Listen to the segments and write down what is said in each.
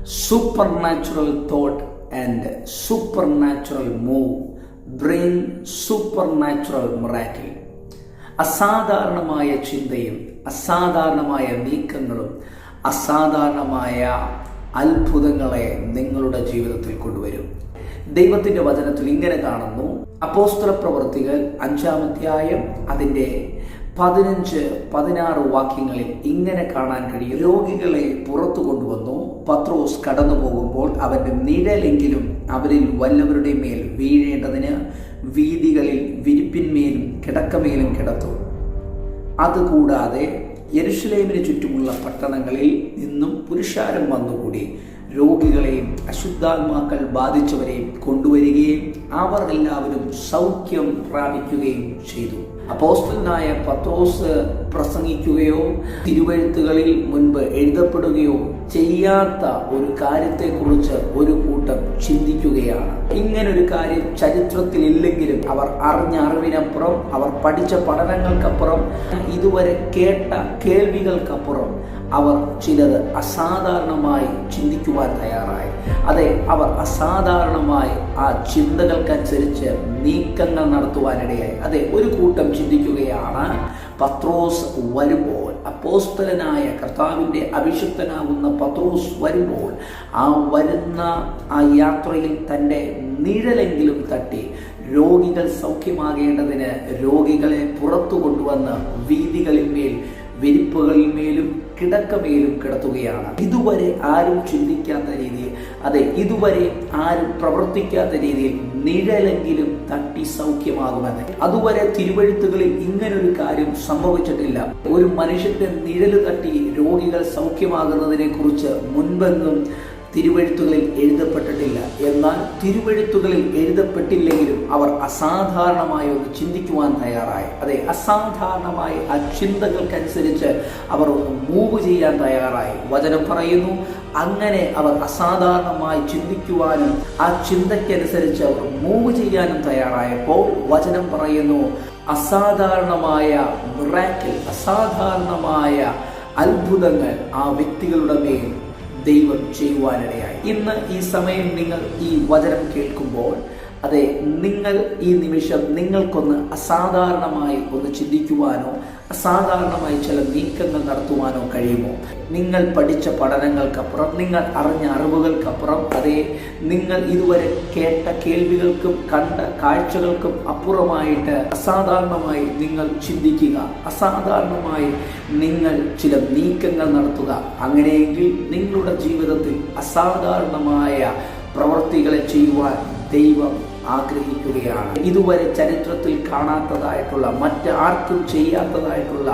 supernatural thought and supernatural move bring supernatural miracle. അസാധാരണമായ ചിന്തയും അസാധാരണമായ നീക്കങ്ങളും അസാധാരണമായ അത്ഭുതങ്ങളെ നിങ്ങളുടെ ജീവിതത്തിൽ കൊണ്ടുവരും. ദൈവത്തിന്റെ വചനത്തിൽ ഇങ്ങനെ കാണുന്നു. അപ്പോസ്തല പ്രവൃത്തികൾ 5-ാം അധ്യായം അതിൻ്റെ 15-16 വാക്യങ്ങളിൽ ഇങ്ങനെ കാണാൻ കഴിയും. രോഗികളെ പുറത്തു കൊണ്ടുവന്നു. പത്രോസ് കടന്നു പോകുമ്പോൾ അവന്റെ നിഴലെങ്കിലും അവരിൽ വല്ലവരുടെ മേൽ വീഴേണ്ടതിന് വീഥികളിൽ വിരിപ്പിന്മേലും കിടക്കമേലും കിടത്തു. അതുകൂടാതെ യെരുശലേമിന് ചുറ്റുമുള്ള പട്ടണങ്ങളിൽ നിന്നും പുരുഷാരം വന്നുകൂടി രോഗികളെയും അശുദ്ധാത്മാക്കൾ ബാധിച്ചവരെയും കൊണ്ടുവരികയും അവർ എല്ലാവരും സൗഖ്യം പ്രാപിക്കുകയും ചെയ്തു. അപ്പോസ്തലനായ പത്രോസ് പ്രസംഗിക്കുകയോ തിരുവെഴുത്തുകളിൽ മുൻപ് എഴുതപ്പെടുകയോ ചെയ്യാത്ത ഒരു കാര്യത്തെക്കുറിച്ച് ഒരു കൂട്ടം ചിന്തിക്കുകയാണ്. ഇങ്ങനൊരു കാര്യം ചരിത്രത്തിൽ ഇല്ലെങ്കിലും അവർ അറിഞ്ഞ അറിവിനപ്പുറം, അവർ പഠിച്ച പഠനങ്ങൾക്കപ്പുറം, ഇതുവരെ കേട്ട കേൾവികൾക്കപ്പുറം അവർ ചിലത് അസാധാരണമായി ചിന്തിക്കുവാൻ തയ്യാറായി. അതെ, അവർ അസാധാരണമായി ആ ചിന്തകൾക്കനുസരിച്ച് നീക്കങ്ങൾ നടത്തുവാനിടയായി. അതെ, ഒരു കൂട്ടം ചിന്തിക്കുകയാണ്, പത്രോസ് വരുമ്പോൾ, അപ്പോസ്തലനായ കർത്താവിൻ്റെ അഭിഷിക്തനാകുന്ന പത്രോസ് വരുമ്പോൾ ആ വരുന്ന ആ യാത്രയിൽ തൻ്റെ നിഴലെങ്കിലും തട്ടി രോഗികൾ സൗഖ്യമാകേണ്ടതിന് രോഗികളെ പുറത്തു കൊണ്ടുവന്ന് വീഥികളിന്മേൽ വിരിപ്പുകളിന്മേലും കിടക്കമേലും കിടത്തുകയാണ്. ഇതുവരെ ആരും ചിന്തിക്കാത്ത രീതിയിൽ, അതെ, ഇതുവരെ ആരും പ്രവർത്തിക്കാത്ത രീതിയിൽ നിഴലെങ്കിലും തട്ടി സൗഖ്യമാകുമെന്ന്. അതുവരെ തിരുവെഴുത്തുകളിൽ ഇങ്ങനൊരു കാര്യം സംഭവിച്ചിട്ടില്ല. ഒരു മനുഷ്യന്റെ നിഴല് തട്ടി രോഗികൾ സൗഖ്യമാകുന്നതിനെ കുറിച്ച് മുൻപെങ്ങും തിരുവെഴുത്തുകളിൽ എഴുതപ്പെട്ടിട്ടില്ല. എന്നാൽ തിരുവെഴുത്തുകളിൽ എഴുതപ്പെട്ടില്ലെങ്കിലും അവർ അസാധാരണമായി ഒന്ന് ചിന്തിക്കുവാൻ തയ്യാറായി. അതെ, അസാധാരണമായി ആ ചിന്തകൾക്കനുസരിച്ച് അവർ ഒന്ന് മൂവ് ചെയ്യാൻ തയ്യാറായി. വചനം പറയുന്നു, അങ്ങനെ അവർ അസാധാരണമായി ചിന്തിക്കുവാനും ആ ചിന്തയ്ക്കനുസരിച്ച് അവർ മൂവ് ചെയ്യാനും തയ്യാറായപ്പോൾ വചനം പറയുന്നു, അസാധാരണമായ മിറാക്കിൾ, അസാധാരണമായ അത്ഭുതങ്ങൾ ആ വ്യക്തികളുടെ മേൽ ദൈവം ചെയ്യുവാനിടയായി. ഇന്ന് ഈ സമയം നിങ്ങൾ ഈ വചനം കേൾക്കുമ്പോൾ, അതെ, നിങ്ങൾ ഈ നിമിഷം നിങ്ങൾക്കൊന്ന് അസാധാരണമായി ഒന്ന് ചിന്തിക്കുവാനോ അസാധാരണമായി ചില നീക്കങ്ങൾ നടത്തുവാനോ കഴിയുമോ? നിങ്ങൾ പഠിച്ച പഠനങ്ങൾക്കപ്പുറം, നിങ്ങൾ അറിഞ്ഞ അറിവുകൾക്കപ്പുറം, അതെ, നിങ്ങൾ ഇതുവരെ കേട്ട കേൾവികൾക്കും കണ്ട കാഴ്ചകൾക്കും അപ്പുറമായിട്ട് അസാധാരണമായി നിങ്ങൾ ചിന്തിക്കുക, അസാധാരണമായി നിങ്ങൾ ചില നീക്കങ്ങൾ നടത്തുക. അങ്ങനെയെങ്കിൽ നിങ്ങളുടെ ജീവിതത്തിൽ അസാധാരണമായ പ്രവൃത്തികളെ ചെയ്യുവാൻ ദൈവം ആഗ്രഹിക്കുകയാണ്. ഇതുവരെ ചരിത്രത്തിൽ കാണാത്തതായിട്ടുള്ള, മറ്റാർക്കും ചെയ്യാത്തതായിട്ടുള്ള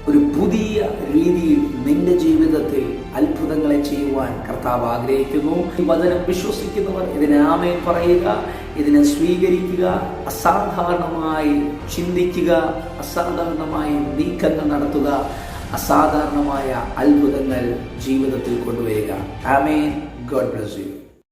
ഒരു പുതിയ രീതിയിൽ നിന്റെ ജീവിതത്തിൽ അത്ഭുതങ്ങളെ ചെയ്യുവാൻ കർത്താവ് ആഗ്രഹിക്കുന്നു. ഈ വചനം വിശ്വസിക്കുന്നവർ ഇതിനെ ആമേൻ പറയുക, ഇതിനെ സ്വീകരിക്കുക, അസാധാരണമായി ചിന്തിക്കുക, അസാധാരണമായി നീക്കങ്ങൾ നടത്തുക, അസാധാരണമായ അത്ഭുതങ്ങൾ ജീവിതത്തിൽ കൊണ്ടുവരിക. ആമേൻ. God bless U.